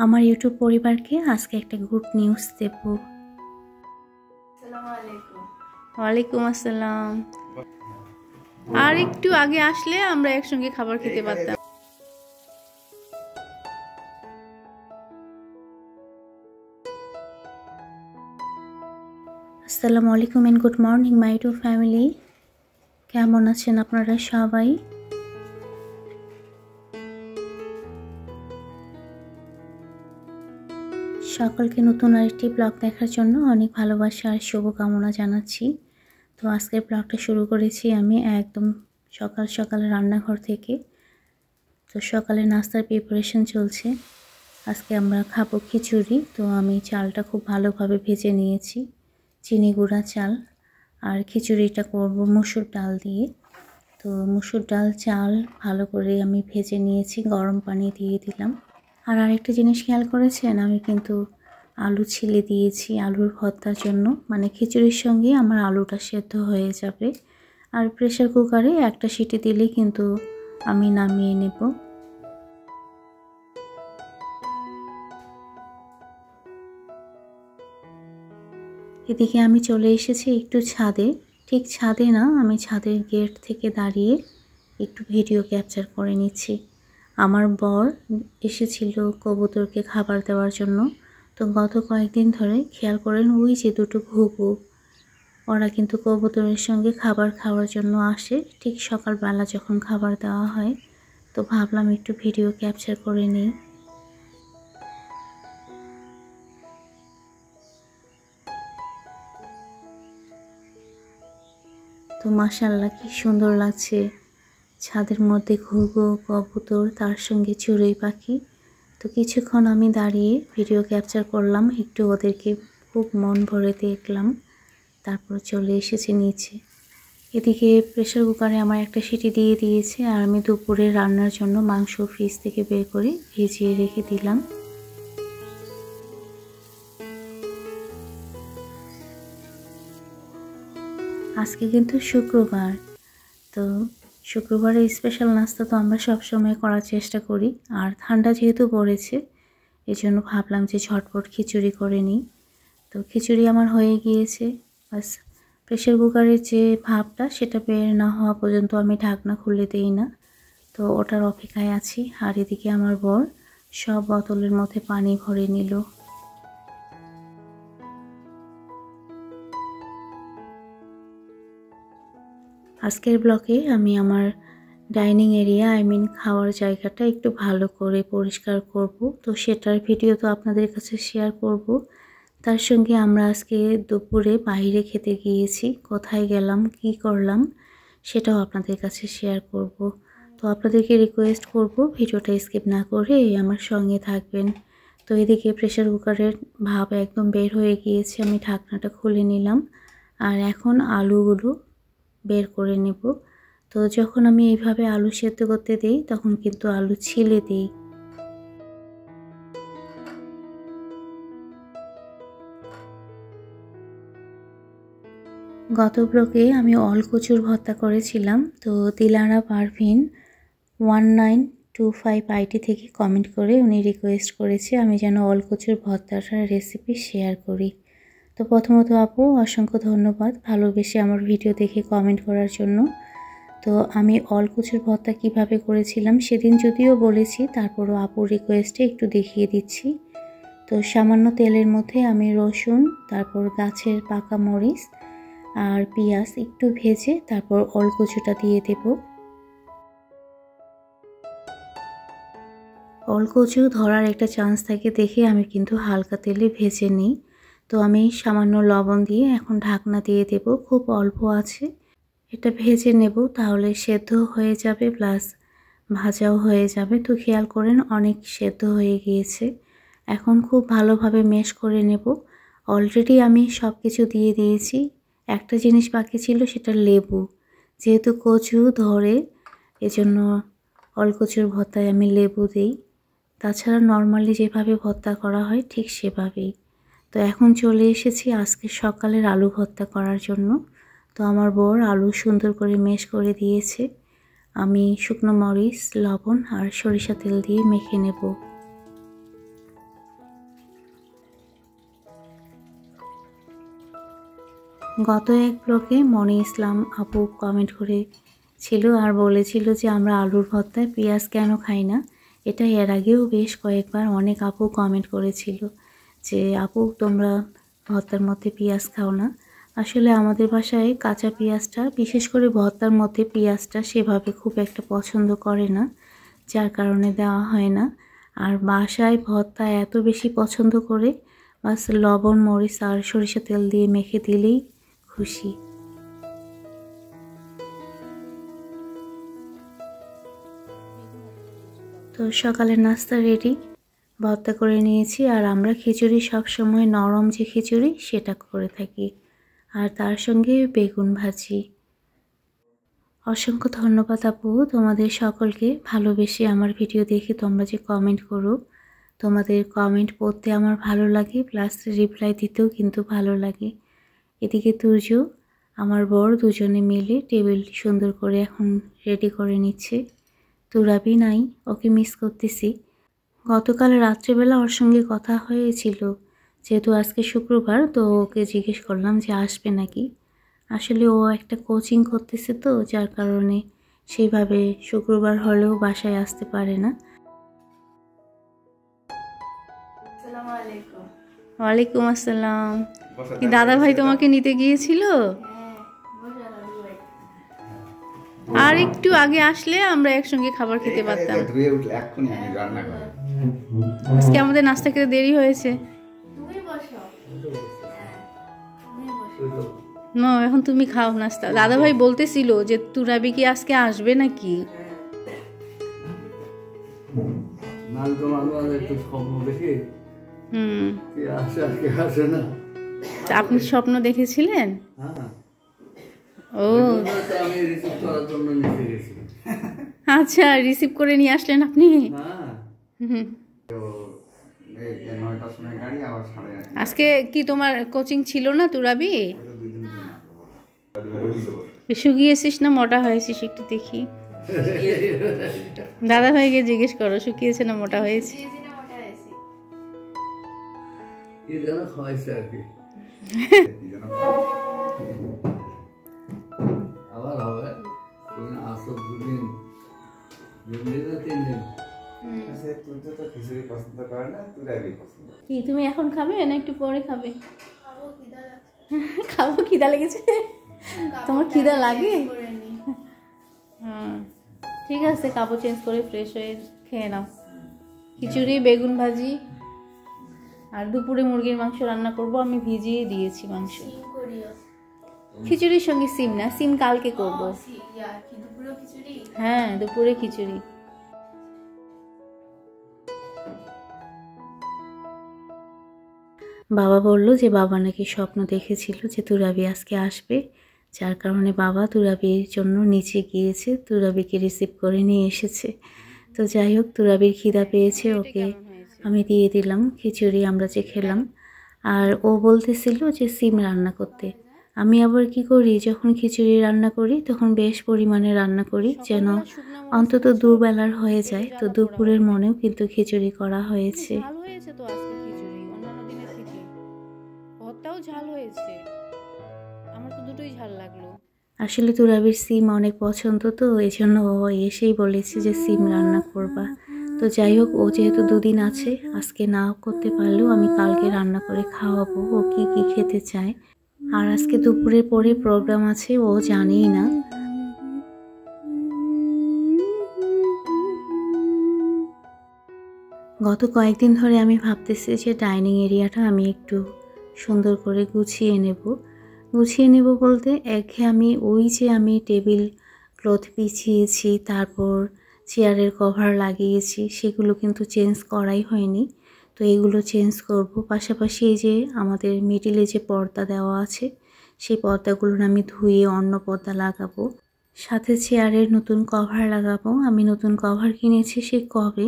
আমার ইউটিউব পরিবারকে আজকে একটা গুড নিউজ দেব। আসসালামু আলাইকুম। ওয়ালাইকুম আসসালাম। আর একটু আগে আসলে আমরা একসঙ্গে খাবার খেতে পারতাম। আসসালামু আলাইকুম and good morning my to family. কেমন আছেন আপনারা সবাই? সকলকে নতুন আরেকটি ব্লগ দেখার জন্য অনেক ভালোবাসা আর শুভকামনা জানাচ্ছি। তো আজকের ব্লগটা শুরু করেছি আমি একদম সকাল সকাল রান্নাঘর থেকে। তো সকালে নাস্তার প্রিপারেশন চলছে। আজকে আমরা খাবো খিচুড়ি। তো আমি চালটা খুব ভালোভাবে ভেজে নিয়েছি, চিনি গুঁড়া চাল। আর খিচুড়িটা করব মসুর ডাল দিয়ে। তো মসুর ডাল চাল ভালো করে আমি ভেজে নিয়েছি, গরম পানি দিয়ে দিলাম। আর আরেকটা জিনিস খেয়াল করেছেন, আমি কিন্তু আলু ছিলে দিয়েছি আলুর ভর্তার জন্য, মানে খিচুড়ির সঙ্গে আমার আলুটা সেদ্ধ হয়ে যাবে। আর প্রেসার কুকারে একটা সিটি দিলেই কিন্তু আমি নামিয়ে নেব। এদিকে আমি চলে এসেছি একটু ছাদে, ঠিক ছাদে না, আমি ছাদের গেট থেকে দাঁড়িয়ে একটু ভিডিও ক্যাপচার করে নিচ্ছি। আমার বর এসেছিল কবুতরকে খাবার দেওয়ার জন্য। তো গত কয়েকদিন ধরে খেয়াল করেন ওই যে দুটো ঘুঘু, ওরা কিন্তু কবুতরের সঙ্গে খাবার খাওয়ার জন্য আসে ঠিক সকালবেলা যখন খাবার দেওয়া হয়। তো ভাবলাম একটু ভিডিও ক্যাপচার করে নিই। তো মাশাআল্লাহ কি সুন্দর লাগছে, ছাদের মধ্যে ঘুঘু, কবুতর, তার সঙ্গে চড়ুই পাখি। তো কিছুক্ষণ আমি দাঁড়িয়ে ভিডিও ক্যাপচার করলাম, একটু ওদেরকে খুব মন ভরে দেখলাম, তারপর চলে এসেছি নিচে। এদিকে প্রেসার কুকারে আমার একটা সিটি দিয়ে দিয়েছে, আর আমি দুপুরে রান্নার জন্য মাংস ফ্রিজ থেকে বের করে ভিজিয়ে রেখে দিলাম। আজকে কিন্তু শুক্রবার, তো শুক্রবারে স্পেশাল নাস্তা তো আমরা সবসময় করার চেষ্টা করি। আর ঠান্ডা যেহেতু পড়েছে, এজন্য ভাবলাম যে ঝটপট খিচুড়ি করে নিই। তো খিচুড়ি আমার হয়ে গিয়েছে, বাস প্রেসার কুকারের যে ভাপটা সেটা বের না হওয়া পর্যন্ত আমি ঢাকনা খুলে দিই না। তো ওটার অপেক্ষায় আছি। আর এদিকে আমার বর সব বোতলের মধ্যে পানি ভরে নিল। আজকের ব্লগে আমি আমার ডাইনিং এরিয়া, খাওয়ার জায়গাটা একটু ভালো করে পরিষ্কার করব। তো সেটার ভিডিও তো আপনাদের কাছে শেয়ার করব। তার সঙ্গে আমরা আজকে দুপুরে বাইরে খেতে গিয়েছি, কোথায় গেলাম, কি করলাম, সেটাও আপনাদের কাছে শেয়ার করব। তো আপনাদেরকে রিকোয়েস্ট করব ভিডিওটা স্কিপ না করে আমার সঙ্গে থাকবেন। তো এদিকে প্রেসার কুকারের ভাপ একদম বের হয়ে গিয়েছে, আমি ঢাকনাটা খুলে নিলাম। আর এখন আলুগুলো বের করে নেব। তো যখন আমি এইভাবে আলু সেদ্ধ করতে দিই তখন কিন্তু আলু ছিলে দিই। গত ব্লগে আমি অলকচুর ভর্তা করেছিলাম। তো দিলারা পারভিন 1925 আইডি থেকে কমেন্ট করে উনি রিকোয়েস্ট করেছে আমি যেন অলকচুর ভর্তাটার রেসিপি শেয়ার করি। তো প্রথমত আপু অসংখ্য ধন্যবাদ ভালোবেসে আমার ভিডিও দেখে কমেন্ট করার জন্য। তো আমি অলকচুর ভর্তা কিভাবে করেছিলাম সেদিন যদিও বলেছি, তারপরও আপুর রিকোয়েস্টে একটু দেখিয়ে দিচ্ছি। তো সামান্য তেলের মধ্যে আমি রসুন, তারপর গাছের পাকা মরিচ আর পেঁয়াজ একটু ভেজে তারপর অলকচুটা দিয়ে দেব। অলকচু ধরার একটা চান্স থাকে দেখে আমি কিন্তু হালকা তেলে ভেজে নিই। তো আমি সামান্য লবণ দিয়ে এখন ঢাকনা দিয়ে দেব, খুব অল্প আছে। এটা ভেজে নেব, তাহলে সেদ্ধ হয়ে যাবে প্লাস ভাজাও হয়ে যাবে। তো খেয়াল করেন অনেক সেদ্ধ হয়ে গিয়েছে। এখন খুব ভালোভাবে মেশ করে নেব। অলরেডি আমি সব কিছু দিয়ে দিয়েছি, একটা জিনিস বাকি ছিল সেটা লেবু। যেহেতু কচু ধরে এজন্য অলকচুর ভর্তায় আমি লেবু দিই, তাছাড়া নর্মালি যেভাবে ভর্তা করা হয় ঠিক সেভাবেই। তো এখন চলে এসেছি আজকে সকালের আলু ভর্তা করার জন্য। তো আমার বর আলু সুন্দর করে মেশ করে দিয়েছে, আমি শুকনো মরিচ, লবণ আর সরিষা তেল দিয়ে মেখে নেব। গত এক ব্লগে মনি ইসলাম আপু কমেন্ট করেছিল আর বলেছিল যে আমরা আলুর ভর্তায় পেঁয়াজ কেন খাই না। এটা এর আগেও বেশ কয়েকবার অনেক আপু কমেন্ট করেছিল যে আপু তোমরা ভর্তার মধ্যে পেঁয়াজ খাও না। আসলে আমাদের বাসায় কাঁচা পেঁয়াজটা, বিশেষ করে ভর্তার মধ্যে পেঁয়াজটা সেভাবে খুব একটা পছন্দ করে না, যার কারণে দেওয়া হয় না। আর বাসায় ভর্তা এত বেশি পছন্দ করে, বাস লবণ মরিচ আর সরিষা তেল দিয়ে মেখে দিলেই খুশি। তো সকালের নাস্তা রেডি, ভর্তা করে নিয়েছি। আর আমরা খিচুড়ি সবসময় নরম যে খিচুড়ি সেটা করে থাকি, আর তার সঙ্গে বেগুন ভাজি। অসংখ্য ধন্যবাদ আপু তোমাদের সকলকে। ভালোবেসে আমার ভিডিও দেখে তোমরা যে কমেন্ট করো, তোমাদের কমেন্ট পড়তে আমার ভালো লাগে, প্লাস রিপ্লাই দিতেও কিন্তু ভালো লাগে। এদিকে তুর্য আমার বর দুজনে মিলে টেবিল সুন্দর করে এখন রেডি করে নিচ্ছে। তুরাবি নাই, ওকে মিস করতেছি। গতকাল রাত্রেবেলা ওর সঙ্গে কথা হয়েছিল, যেহেতু আজকে শুক্রবার, তো ওকে জিজ্ঞেস করলাম যে আসবে নাকি। আসলে ও একটা কোচিং করতেছে, তো যার কারণে সেইভাবে শুক্রবার হলেও বাসায় আসতে পারে না। ওয়ালাইকুম আসসালাম। কি দাদা ভাই তোমাকে নিতে গিয়েছিল? আর একটু আগে আসলে আমরা একসঙ্গে খাবার খেতে পারতাম। আজকে আমাদের নাস্তা খেতে দেরি হয়েছে। না, এখন তুমি খাও নাস্তা। দাদা ভাই বলতেছিল যে তুরাবি কি আজকে আসবে নাকি। আপনি স্বপ্ন দেখেছিলেন? ও আচ্ছা, রিসিভ করে নিয়ে আসলেন আপনি। আজকে কি তোমার কোচিং ছিল না তুরাবি? শুকিয়েছিস না মোটা হয়েছিস একটু দেখি। দাদা ভাইকে জিজ্ঞেস করো শুকিয়েছে না মোটা হয়েছে। কি তুমি এখন খাবে না একটু পরে খাবে? খাবো, খিদা লেগেছে। তোমার খিদা লাগে? ঠিক আছে, কাপড় চেঞ্জ করে ফ্রেশ হয়ে খেয়ে নাও। খিচুড়ি, বেগুন ভাজি, আর দুপুরে মুরগির মাংস রান্না করব। আমি ভিজিয়ে দিয়েছি মাংস। খিচুড়ির সঙ্গে সিম না, সিম কালকে করব। হ্যাঁ, দুপুরে খিচুড়ি। বাবা বলল যে বাবা নাকি স্বপ্ন দেখেছিল যে তুরাবি আজকে আসবে, যার কারণে বাবা তুরাবির জন্য নিচে গিয়েছে, তুরাবিকে রিসিভ করে নিয়ে এসেছে। তো যাই হোক, তুরাবির খিদা পেয়েছে, ওকে আমি দিয়ে দিলাম খিচুড়ি আমরা যে খেলাম। আর ও বলতেছিল যে সিম রান্না করতে। আমি আবার কি করি, যখন খিচুড়ি রান্না করি তখন বেশ পরিমাণে রান্না করি, যেন অন্তত দুবেলার হয়ে যায়। তো দুপুরের মনেও কিন্তু খিচুড়ি করা হয়েছে। ঝাল হয়েছে, আমার তো দুটোই ঝাল লাগলো। আসলে তুরাবির সিম অনেক পছন্দ, তো এই জন্য ও এসেই বলেছে যে সিম রান্না করবা। তো যাই হোক, ও যেহেতু দুদিন আছে, আজকে না করতে পারলেও আমি কালকে রান্না করে খাওয়াবো ও কি কি খেতে চায়। আর আজকে দুপুরের পরে প্রোগ্রাম আছে, ও জানেই না। গত কয়েকদিন ধরে আমি ভাবতেছি যে ডাইনিং এরিয়াটা আমি একটু সুন্দর করে গুছিয়ে নেব বলতে একঘেয়েমি, ওই যে আমি টেবিল ক্লথ বিছিয়েছি, তারপর চেয়ারের কভার লাগিয়েছি, সেগুলো কিন্তু চেঞ্জ করাই হয়নি। তো এগুলো চেঞ্জ করব। পাশাপাশি এই যে আমাদের মিডিলে যে পর্দা দেওয়া আছে, সেই পর্দাগুলো আমি ধুয়ে অন্য পর্দা লাগাবো। সাথে চেয়ারের নতুন কভার লাগাবো। আমি নতুন কভার কিনেছি সে কবে,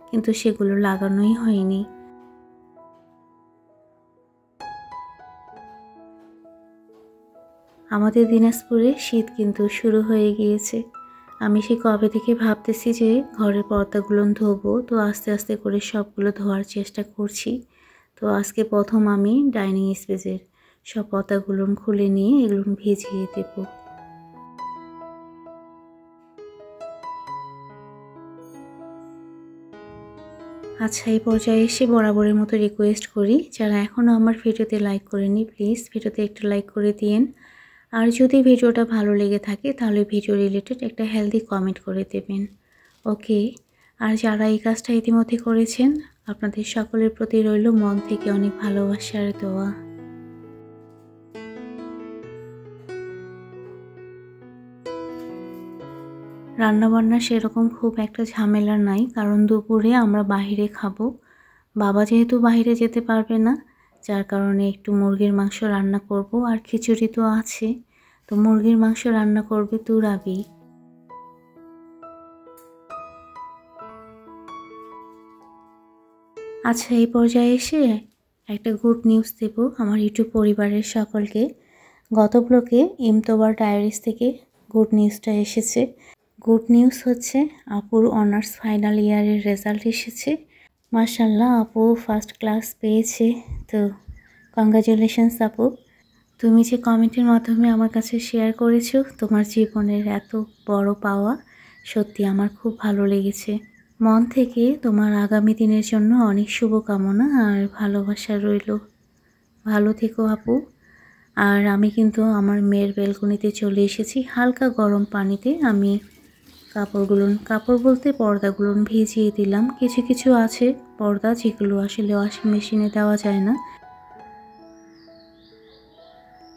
কিন্তু সেগুলো লাগানোই হয়নি। আমাদের দিনাজপুরে শীত কিন্তু শুরু হয়ে গিয়েছে। আমি সেই কবে থেকে ভাবতেছি যে ঘরের পর্দাগুলো ধোবো, তো আস্তে আস্তে করে সবগুলো ধোয়ার চেষ্টা করছি। তো আজকে প্রথম আমি ডাইনিং স্পেসের সব পাতাগুলো খুলে নিয়ে এগুলো ভিজিয়ে দেব। আচ্ছা, এই পর্যায়ে এসে বরাবরের মতো রিকোয়েস্ট করি, যারা এখনও আমার ভিডিওতে লাইক করেনি প্লিজ ভিডিওতে একটু লাইক করে দিন। আর যদি ভিডিওটা ভালো লেগে থাকে তাহলে ভিডিও রিলেটেড একটা হেলদি কমেন্ট করে দেবেন। ওকে, আর যারা এই কাজটা ইতিমধ্যে করেছেন আপনাদের সকলের প্রতি রইল মন থেকে অনেক ভালোবাসার দোয়া। রান্নাবান্না সেরকম খুব একটা ঝামেলা নাই, কারণ দুপুরে আমরা বাইরে খাবো। বাবা যেহেতু বাইরে যেতে পারবে না, যার কারণে একটু মুরগির মাংস রান্না করব, আর খিচুড়ি তো আছে, তো মুরগির মাংস রান্না করবে তুরাবি। আচ্ছা, এই পর্যায়ে এসে একটা গুড নিউজ দেব আমার ইউটিউব পরিবারের সকলকে। গত ব্লগে ইমতোবার ডায়েরিজ থেকে গুড নিউজটা এসেছে। গুড নিউজ হচ্ছে আপুর অনার্স ফাইনাল ইয়ারের রেজাল্ট এসেছে। মাশাআল্লাহ, আপু ফার্স্ট ক্লাস পেয়েছে। তো কংগ্রাচুলেশনস আপু। তুমি যে কমেন্টের মাধ্যমে আমার কাছে শেয়ার করেছো তোমার জীবনের এত বড় পাওয়া, সত্যি আমার খুব ভালো লেগেছে। মন থেকে তোমার আগামী দিনের জন্য অনেক শুভকামনা আর ভালোবাসা রইল। ভালো থেকো আপু। আর আমি কিন্তু আমার মেয়ের বেলকনিতে চলে এসেছি। হালকা গরম পানিতে আমি কাপড় বলতে পর্দাগুলো ভিজিয়ে দিলাম। কিছু কিছু আছে পর্দা যেগুলো আসলে ওয়াশিং মেশিনে দেওয়া যায় না।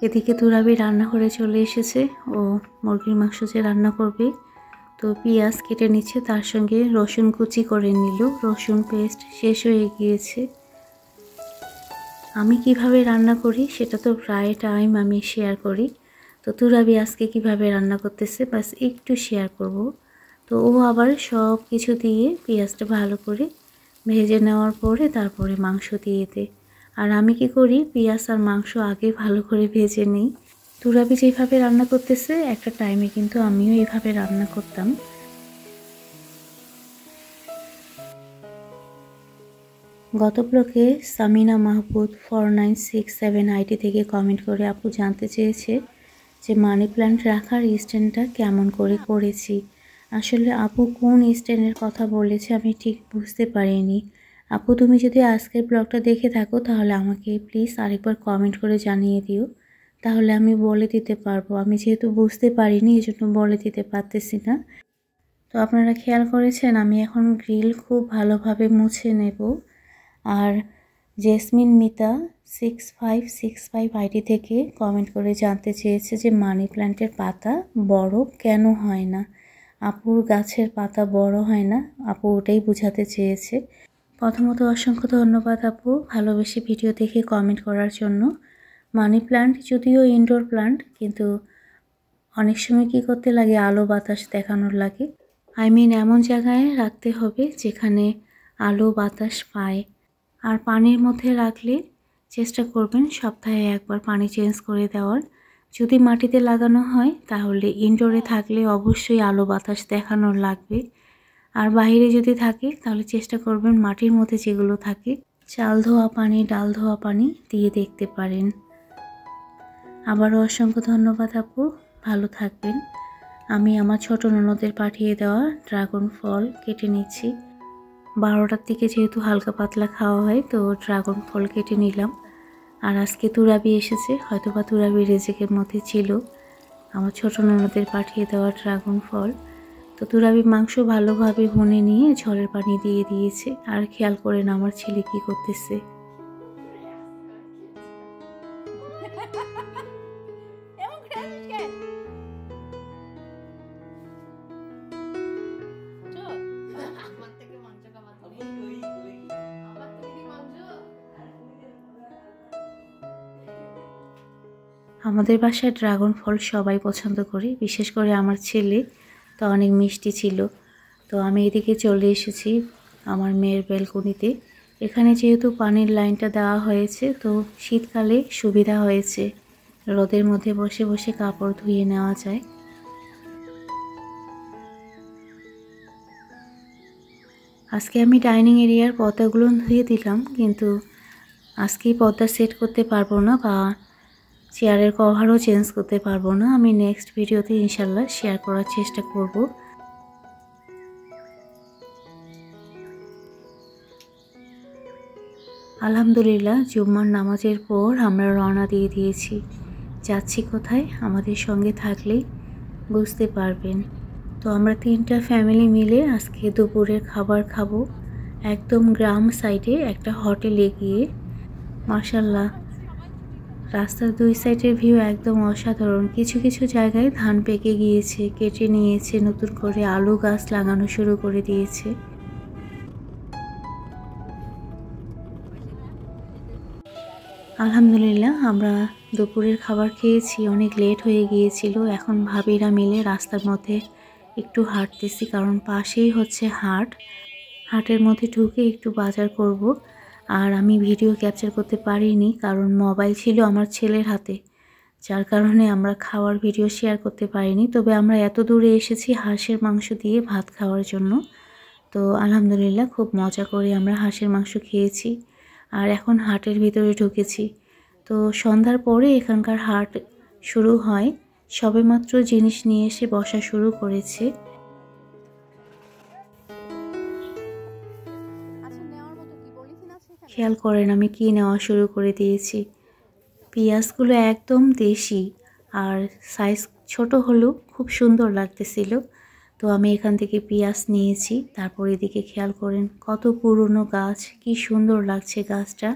এদিকে তুরাবি রান্নাঘরে চলে এসেছে, ও মুরগির মাংস যে রান্না করবে, তো পেঁয়াজ কেটে নিচ্ছে, তার সঙ্গে রসুন কুচি করে নিল। রসুন পেস্ট শেষ হয়ে গিয়েছে। আমি কিভাবে রান্না করি সেটা তো প্রায় টাইম আমি শেয়ার করি, তো তুরাবি আজকে কিভাবে রান্না করতেছে বাস একটু শেয়ার করব। তো ও আবার সব কিছু দিয়ে পেঁয়াজটা ভালো করে ভেজে নেওয়ার পরে তারপরে মাংস দিয়ে দেয়। আর আমি কি করি, পেঁয়াজ আর মাংস আগে ভালো করে ভেজে নিই। তুরাবি যেভাবে রান্না করতেছে একটা টাইমে কিন্তু আমিও এইভাবে রান্না করতাম। গত ব্লকে সামিনা মাহবুব 4967 আইডি থেকে কমেন্ট করে আপু জানতে চেয়েছে যে মানি প্ল্যান্ট রাখার স্ট্যান্ডটা কেমন করে করেছি। আসলে আপু কোন স্ট্যান্ডের কথা বলেছে আমি ঠিক বুঝতে পারিনি। আপু তুমি যদি আজকের ব্লগটা দেখে থাকো তাহলে আমাকে প্লিজ আরেকবার কমেন্ট করে জানিয়ে দিও, তাহলে আমি বলে দিতে পারবো। আমি যেহেতু বুঝতে পারিনি এই জন্য বলে দিতে পারতেছি না। তো আপনারা খেয়াল করেছেন আমি এখন গ্রিল খুব ভালোভাবে মুছে নেব। আর জেসমিন মিতা 6565 আইডি থেকে কমেন্ট করে জানতে চেয়েছে যে মানি প্ল্যান্টের পাতা বড় কেন হয় না। আপুর গাছের পাতা বড় হয় না, আপু ওটাই বোঝাতে চেয়েছে। প্রথমত অসংখ্য ধন্যবাদ আপু ভালোবেসে ভিডিও দেখে কমেন্ট করার জন্য। মানি প্ল্যান্ট যদিও ইনডোর প্ল্যান্ট, কিন্তু অনেক সময় কি করতে লাগে, আলো বাতাস দেখানোর লাগে। এমন জায়গায় রাখতে হবে যেখানে আলো বাতাস পায়। আর পানির মধ্যে রাখলে চেষ্টা করবেন সপ্তাহে একবার পানি চেঞ্জ করে দেওয়ার। যদি মাটিতে লাগানো হয় তাহলে ইনডোরে থাকলে অবশ্যই আলো বাতাস দেখানোর লাগবে। আর বাইরে যদি থাকে তাহলে চেষ্টা করবেন মাটির মধ্যে যেগুলো থাকে চাল ধোয়া পানি, ডাল ধোয়া পানি দিয়ে দেখতে পারেন। আবারও অসংখ্য ধন্যবাদ আপু, ভালো থাকবেন। আমি আমার ছোট ননদের পাঠিয়ে দেওয়া ড্রাগন ফল কেটে নিচ্ছি। 12টার দিকে যেহেতু হালকা পাতলা খাওয়া হয় তো ড্রাগন ফল কেটে নিলাম। আর আজকে তুরাবি এসেছে, হয়তোবা তুরাবি রেজেকের মধ্যে ছিল আমার ছোট ননদের পাঠিয়ে দেওয়া ড্রাগন ফল। তো তুরাবি মাংস ভালোভাবে ভুনে নিয়ে ঝোলের পানি দিয়ে দিয়েছে। আর খেয়াল করেন আমার ছেলে কি করতেছে। আমাদের বাসায় ড্রাগন ফল সবাই পছন্দ করে, বিশেষ করে আমার ছেলে, তো অনেক মিষ্টি ছিল। তো আমি এদিকে চলে এসেছি আমার মেয়ের ব্যালকনিতে। এখানে যেহেতু পানির লাইনটা দেওয়া হয়েছে তো শীতকালে সুবিধা হয়েছে, রোদের মধ্যে বসে বসে কাপড় ধুয়ে নেওয়া যায়। আজকে আমি ডাইনিং এরিয়ার পর্দাগুলো ধুয়ে দিলাম, কিন্তু আজকেই পর্দা সেট করতে পারবো না, বা চেয়ারের কভারও চেঞ্জ করতে পারবো না। আমি নেক্সট ভিডিওতে ইনশাল্লাহ শেয়ার করার চেষ্টা করব। আলহামদুলিল্লাহ জুম্মার নামাজের পর আমরা রওনা দিয়ে দিয়েছি। যাচ্ছি কোথায় আমাদের সঙ্গে থাকলেই বুঝতে পারবেন। তো আমরা 3টা ফ্যামিলি মিলে আজকে দুপুরের খাবার খাবো একদম গ্রাম সাইডে একটা হোটেলে গিয়ে। মাশাআল্লাহ রাস্তার 2 সাইডের ভিউ একদম অসাধারণ। কিছু কিছু জায়গায় ধান পেকে গিয়েছে, কেটে নিয়েছে, নতুন করে আলু গাছ লাগানো শুরু করে দিয়েছে। আলহামদুলিল্লাহ আমরা দুপুরের খাবার খেয়েছি, অনেক লেট হয়ে গিয়েছিল। এখন ভাবিরা মিলে রাস্তার মধ্যে একটু হাঁটতেছি, কারণ পাশেই হচ্ছে হাট। হাটের মধ্যে ঢুকে একটু বাজার করব। আর আমি ভিডিও ক্যাপচার করতে পারিনি, কারণ মোবাইল ছিল আমার ছেলের হাতে, যার কারণে আমরা খাওয়ার ভিডিও শেয়ার করতে পারিনি। তবে আমরা এত দূরে এসেছি হাঁসের মাংস দিয়ে ভাত খাওয়ার জন্য। তো আলহামদুলিল্লাহ খুব মজা করে আমরা হাঁসের মাংস খেয়েছি। আর এখন হাটের ভিতরে ঢুকেছি। তো সন্ধ্যার পরে এখানকার হাট শুরু হয়, সবেমাত্র জিনিস নিয়ে এসে বসা শুরু করেছে। খেয়াল করেন আমি কি নেওয়া শুরু করে দিয়েছি। পেঁয়াজগুলো একদম দেশি আর সাইজ ছোট হলেও খুব সুন্দর লাগতেছিল। তো আমি এখান থেকে পেঁয়াজ নিয়েছি। তারপর এদিকে খেয়াল করেন কত পুরনো গাছ, কি সুন্দর লাগছে গাছটা,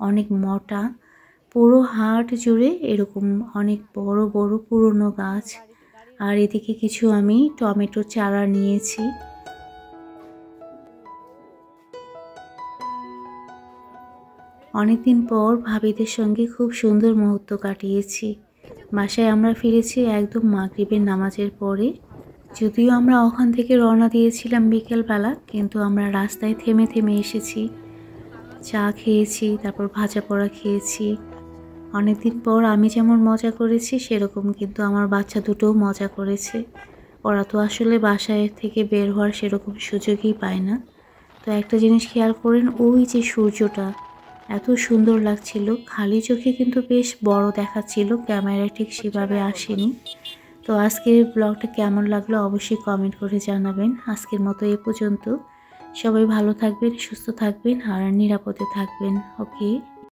অনেক মোটা। পুরো হাট জুড়ে এরকম অনেক বড় বড় পুরনো গাছ। আর এদিকে কিছু আমি টমেটো চারা নিয়েছি। অনেকদিন পর ভাবিদের সঙ্গে খুব সুন্দর মুহূর্ত কাটিয়েছি। বাসায় আমরা ফিরেছি একদম মাগরিবের নামাজের পরে। যদিও আমরা ওখান থেকে রওনা দিয়েছিলাম বিকেলবেলা, কিন্তু আমরা রাস্তায় থেমে থেমে এসেছি, চা খেয়েছি, তারপর ভাজা পোড়া খেয়েছি। অনেকদিন পর আমি যেমন মজা করেছি সেরকম কিন্তু আমার বাচ্চা দুটোও মজা করেছে। ওরা তো আসলে বাসায় থেকে বের হওয়ার সেরকম সুযোগই পায় না। তো একটা জিনিস খেয়াল করেন, ওই যে সূর্যটা এত সুন্দর লাগছিল, খালি চোখে কিন্তু বেশ বড় দেখাচ্ছিল, ক্যামেরায় ঠিক সেভাবে আসেনি। তো আজকের ব্লগটা কেমন লাগলো অবশ্যই কমেন্ট করে জানাবেন। আজকের মতো এ পর্যন্ত। সবাই ভালো থাকবেন, সুস্থ থাকবেন আর নিরাপদে থাকবেন। ওকে।